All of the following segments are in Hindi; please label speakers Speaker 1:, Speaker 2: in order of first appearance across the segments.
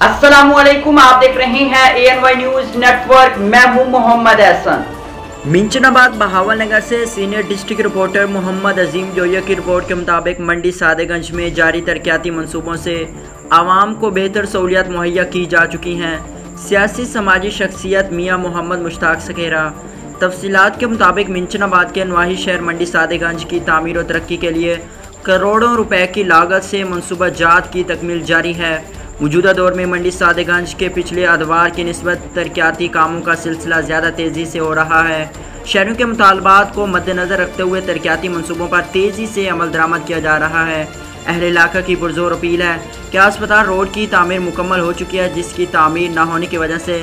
Speaker 1: अस्सलामुअलैकुम, आप देख रहे हैं ANY न्यूज नेटवर्क। मैं हूं मोहम्मद एहसन। मिंचनाबाद बहावलनगर से सीनियर डिस्ट्रिक्ट रिपोर्टर मोहम्मद अजीम जोया की रिपोर्ट के मुताबिक मंडी सादेगंज में जारी तरक्याती मंसूबों से आवाम को बेहतर सहूलियात मुहैया की जा चुकी हैं। सियासी समाजी शख्सियत मियाँ मोहम्मद मुश्ताक सकेरा। तफसीलात के मुताबिक मिंचनाबाद के नवाही शहर मंडी सादेगंज की तामीर और तरक्की के लिए करोड़ों रुपए की लागत से मनसूबा जात की तकमील जारी है। मौजूदा दौर में मंडी सादेगंज के पिछले अदवार की निस्बत तरक्याती कामों का सिलसिला ज़्यादा तेज़ी से हो रहा है। शहरों के मुतालबात को मद्देनज़र रखते हुए तरक्याती मनसूबों पर तेज़ी से अमल दरामद किया जा रहा है। अहल इलाका की पुरजोर अपील है कि अस्पताल रोड की तामीर मुकम्मल हो चुकी है, जिसकी तामीर न होने की वजह से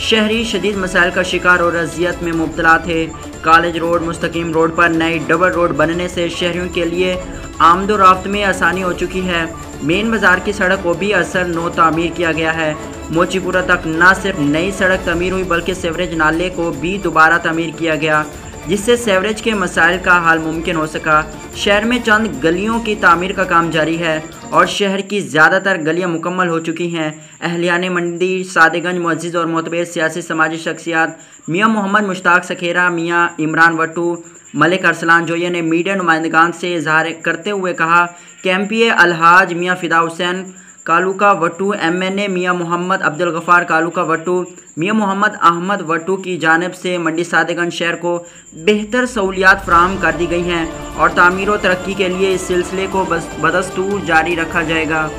Speaker 1: शहरी शदीद मसाइल का शिकार और अजियत में मुब्तला थे। कॉलेज रोड मुस्तकीम रोड पर नई डबल रोड बनने से शहरियों के लिए आमदोरफ्त में आसानी हो चुकी है। मेन बाज़ार की सड़क को भी असर नो तामीर किया गया है। मोचीपुरा तक न सिर्फ नई सड़क तमीर हुई बल्कि सेवरेज नाले को भी दोबारा तमीर किया गया, जिससे सेवरेज के मसाइल का हल मुमकिन हो सका। शहर में चंद गलियों की तामीर का काम जारी है और शहर की ज़्यादातर गलियां मुकम्मल हो चुकी हैं। अहलियाने मंडी सादेगंज मुअज़्ज़िज़ और मोतबर सियासी समाजी शख्सियात मियाँ मोहम्मद मुश्ताक सखेरा, मियाँ इमरान वट्टू, मलिक अरसलान जोया ने मीडिया नुमाइंदगान से इजहार करते हुए कहा कि MPA अलहाज मियाँ फ़िदा हुसैन कालूका वट्टू, MNA मियाँ मोहम्मद अब्दुल गफ़ार कालूका वट्टू, मियाँ मोहम्मद अहमद वट्टू की जानिब से मंडी सादेगंज शहर को बेहतर सहूलियात फराहम कर दी गई हैं और तामीर और तरक्की के लिए इस सिलसिले को बदस्तूर जारी रखा जाएगा।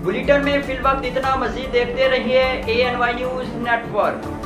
Speaker 1: बुलेटिन में फिल वक्त इतना। मज़ीद देखते रहिए ANY न्यूज़ नेटवर्क।